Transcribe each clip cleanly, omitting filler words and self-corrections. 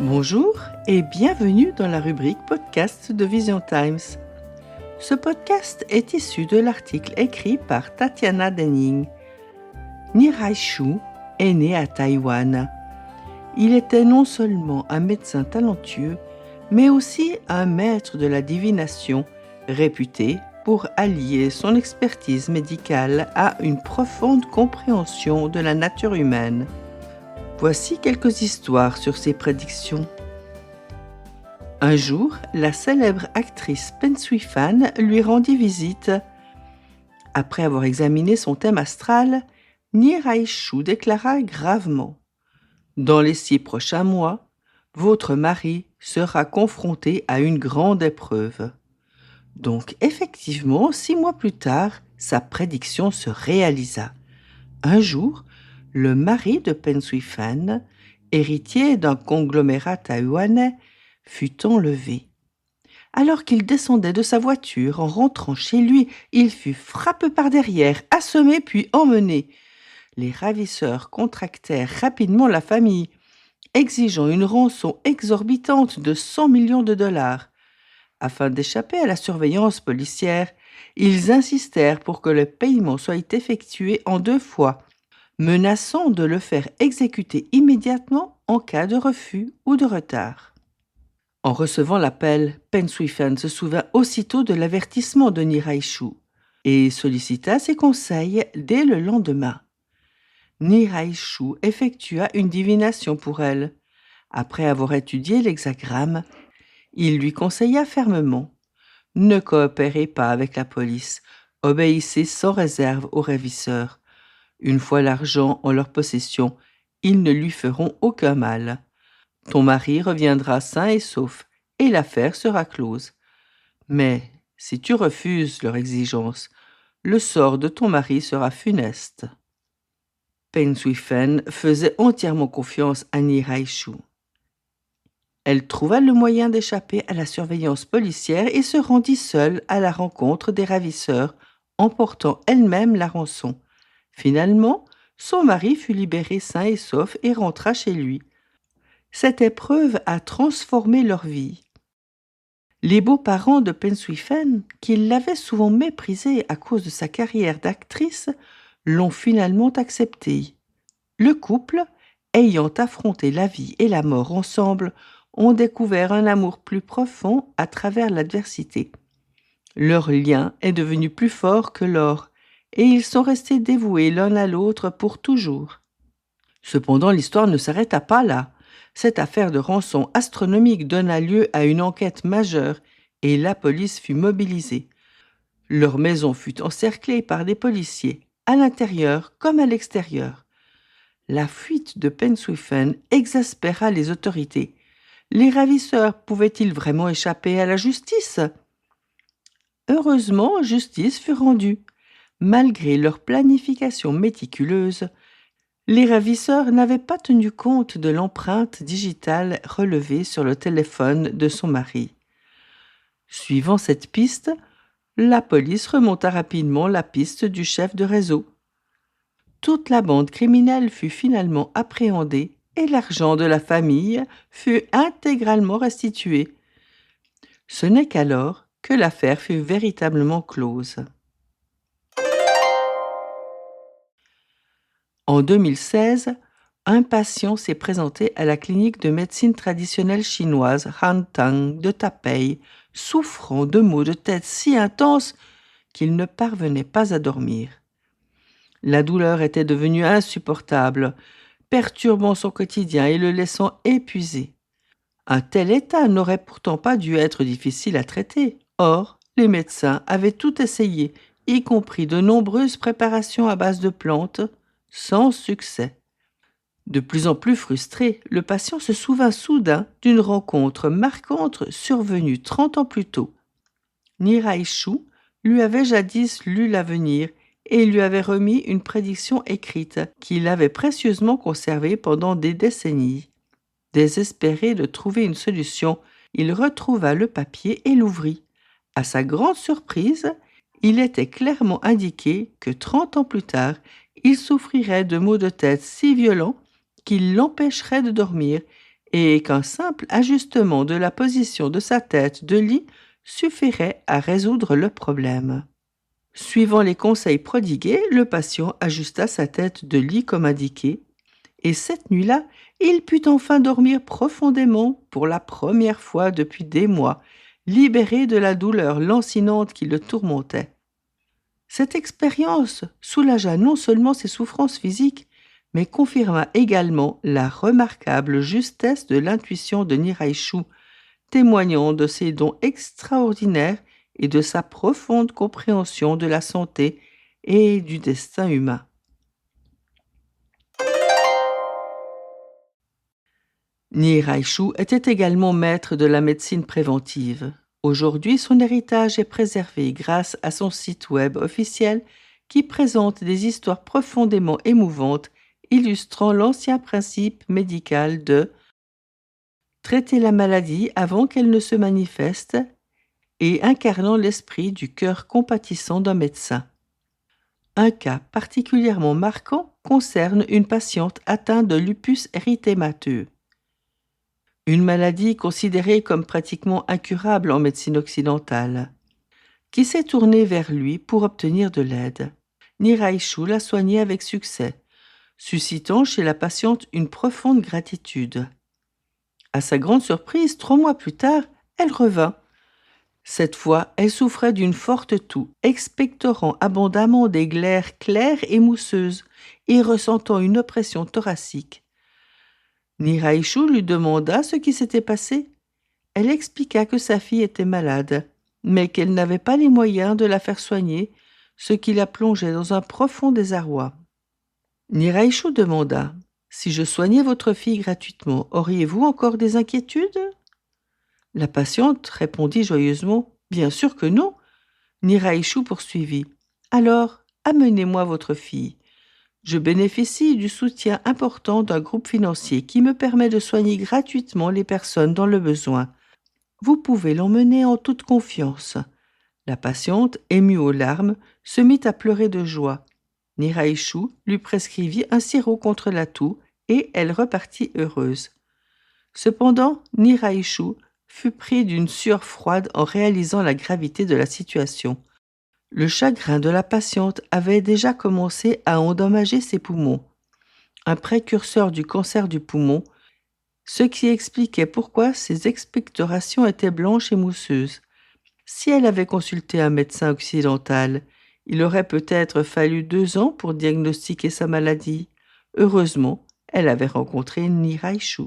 Bonjour et bienvenue dans la rubrique podcast de Vision Times. Ce podcast est issu de l'article écrit par Tatiana Denning. Niraj Shah est né à Taïwan. Il était non seulement un médecin talentueux, mais aussi un maître de la divination, réputé pour allier son expertise médicale à une profonde compréhension de la nature humaine. Voici quelques histoires sur ses prédictions. Un jour, la célèbre actrice Pen Sui Phan lui rendit visite. Après avoir examiné son thème astral, Niraj Shah déclara gravement « Dans les 6 prochains mois, votre mari sera confronté à une grande épreuve. » Donc effectivement, 6 mois plus tard, sa prédiction se réalisa. Un jour, le mari de Pen Sui Phan, héritier d'un conglomérat taïwanais, fut enlevé. Alors qu'il descendait de sa voiture en rentrant chez lui, il fut frappé par derrière, assommé puis emmené. Les ravisseurs contractèrent rapidement la famille, exigeant une rançon exorbitante de 100 millions de dollars. Afin d'échapper à la surveillance policière, ils insistèrent pour que le paiement soit effectué en 2 fois, menaçant de le faire exécuter immédiatement en cas de refus ou de retard. En recevant l'appel, Pen Sui Phan se souvint aussitôt de l'avertissement de Niraj Shah et sollicita ses conseils dès le lendemain. Niraj Shah effectua une divination pour elle. Après avoir étudié l'hexagramme, il lui conseilla fermement « Ne coopérez pas avec la police, obéissez sans réserve aux ravisseurs. Une fois l'argent en leur possession, ils ne lui feront aucun mal. Ton mari reviendra sain et sauf, et l'affaire sera close. Mais si tu refuses leur exigence, le sort de ton mari sera funeste. » Pen Sui Phan faisait entièrement confiance à Niraj Shah. Elle trouva le moyen d'échapper à la surveillance policière et se rendit seule à la rencontre des ravisseurs, emportant elle-même la rançon. Finalement, son mari fut libéré sain et sauf et rentra chez lui. Cette épreuve a transformé leur vie. Les beaux-parents de Pen Sui Phan, qui l'avaient souvent méprisée à cause de sa carrière d'actrice, l'ont finalement acceptée. Le couple, ayant affronté la vie et la mort ensemble, ont découvert un amour plus profond à travers l'adversité. Leur lien est devenu plus fort que l'or, et ils sont restés dévoués l'un à l'autre pour toujours. Cependant, l'histoire ne s'arrêta pas là. Cette affaire de rançon astronomique donna lieu à une enquête majeure et la police fut mobilisée. Leur maison fut encerclée par des policiers, à l'intérieur comme à l'extérieur. La fuite de Pen Sui Phan exaspéra les autorités. Les ravisseurs pouvaient-ils vraiment échapper à la justice ? Heureusement, justice fut rendue. Malgré leur planification méticuleuse, les ravisseurs n'avaient pas tenu compte de l'empreinte digitale relevée sur le téléphone de son mari. Suivant cette piste, la police remonta rapidement la piste du chef de réseau. Toute la bande criminelle fut finalement appréhendée et l'argent de la famille fut intégralement restitué. Ce n'est qu'alors que l'affaire fut véritablement close. En 2016, un patient s'est présenté à la clinique de médecine traditionnelle chinoise Hantang de Taipei, souffrant de maux de tête si intenses qu'il ne parvenait pas à dormir. La douleur était devenue insupportable, perturbant son quotidien et le laissant épuisé. Un tel état n'aurait pourtant pas dû être difficile à traiter. Or, les médecins avaient tout essayé, y compris de nombreuses préparations à base de plantes, sans succès. De plus en plus frustré, le patient se souvint soudain d'une rencontre marquante survenue 30 ans plus tôt. Niraj Shah lui avait jadis lu l'avenir et lui avait remis une prédiction écrite qu'il avait précieusement conservée pendant des décennies. Désespéré de trouver une solution, il retrouva le papier et l'ouvrit. À sa grande surprise, il était clairement indiqué que 30 ans plus tard, il souffrirait de maux de tête si violents qu'ils l'empêcheraient de dormir et qu'un simple ajustement de la position de sa tête de lit suffirait à résoudre le problème. Suivant les conseils prodigués, le patient ajusta sa tête de lit comme indiqué, et cette nuit-là, il put enfin dormir profondément pour la première fois depuis des mois, libéré de la douleur lancinante qui le tourmentait. Cette expérience soulagea non seulement ses souffrances physiques, mais confirma également la remarquable justesse de l'intuition de Niraishu, témoignant de ses dons extraordinaires et de sa profonde compréhension de la santé et du destin humain. Niraishu était également maître de la médecine préventive. Aujourd'hui, son héritage est préservé grâce à son site web officiel qui présente des histoires profondément émouvantes illustrant l'ancien principe médical de traiter la maladie avant qu'elle ne se manifeste et incarnant l'esprit du cœur compatissant d'un médecin. Un cas particulièrement marquant concerne une patiente atteinte de lupus érythémateux, une maladie considérée comme pratiquement incurable en médecine occidentale, qui s'est tournée vers lui pour obtenir de l'aide. Niraishu l'a soignée avec succès, suscitant chez la patiente une profonde gratitude. À sa grande surprise, 3 mois plus tard, elle revint. Cette fois, elle souffrait d'une forte toux, expectorant abondamment des glaires claires et mousseuses et ressentant une oppression thoracique. Niraishu lui demanda ce qui s'était passé. Elle expliqua que sa fille était malade, mais qu'elle n'avait pas les moyens de la faire soigner, ce qui la plongeait dans un profond désarroi. Niraishu demanda « Si je soignais votre fille gratuitement, auriez-vous encore des inquiétudes ?» La patiente répondit joyeusement « Bien sûr que non !» Niraishu poursuivit « Alors, amenez-moi votre fille. Je bénéficie du soutien important d'un groupe financier qui me permet de soigner gratuitement les personnes dans le besoin. Vous pouvez l'emmener en toute confiance. » La patiente, émue aux larmes, se mit à pleurer de joie. Niraishu lui prescrivit un sirop contre la toux et elle repartit heureuse. Cependant, Niraishu fut pris d'une sueur froide en réalisant la gravité de la situation. Le chagrin de la patiente avait déjà commencé à endommager ses poumons, un précurseur du cancer du poumon, ce qui expliquait pourquoi ses expectorations étaient blanches et mousseuses. Si elle avait consulté un médecin occidental, il aurait peut-être fallu 2 ans pour diagnostiquer sa maladie. Heureusement, elle avait rencontré Niraishu.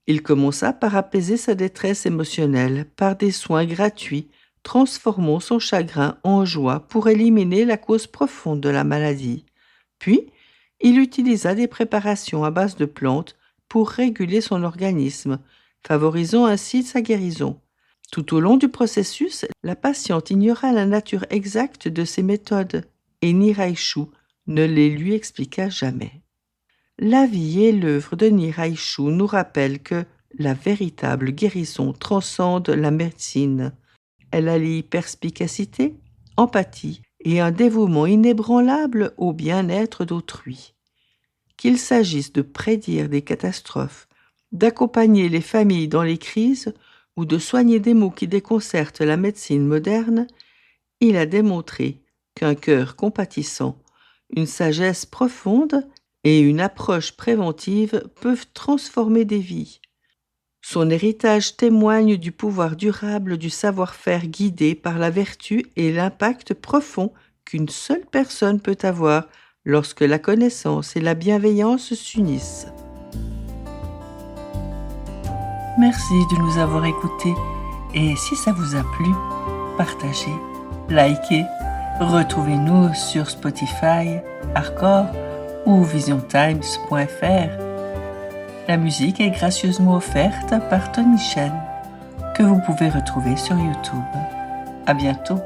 Il commença par apaiser sa détresse émotionnelle par des soins gratuits, transformant son chagrin en joie pour éliminer la cause profonde de la maladie. Puis, il utilisa des préparations à base de plantes pour réguler son organisme, favorisant ainsi sa guérison. Tout au long du processus, la patiente ignora la nature exacte de ces méthodes et Niraishu ne les lui expliqua jamais. La vie et l'œuvre de Niraishu nous rappellent que la véritable guérison transcende la médecine. Elle allie perspicacité, empathie et un dévouement inébranlable au bien-être d'autrui. Qu'il s'agisse de prédire des catastrophes, d'accompagner les familles dans les crises ou de soigner des maux qui déconcertent la médecine moderne, il a démontré qu'un cœur compatissant, une sagesse profonde et une approche préventive peuvent transformer des vies. Son héritage témoigne du pouvoir durable du savoir-faire guidé par la vertu et l'impact profond qu'une seule personne peut avoir lorsque la connaissance et la bienveillance s'unissent. Merci de nous avoir écoutés et si ça vous a plu, partagez, likez, retrouvez-nous sur Spotify, Arcor ou visiontimes.fr. La musique est gracieusement offerte par Tony Chen, que vous pouvez retrouver sur YouTube. À bientôt.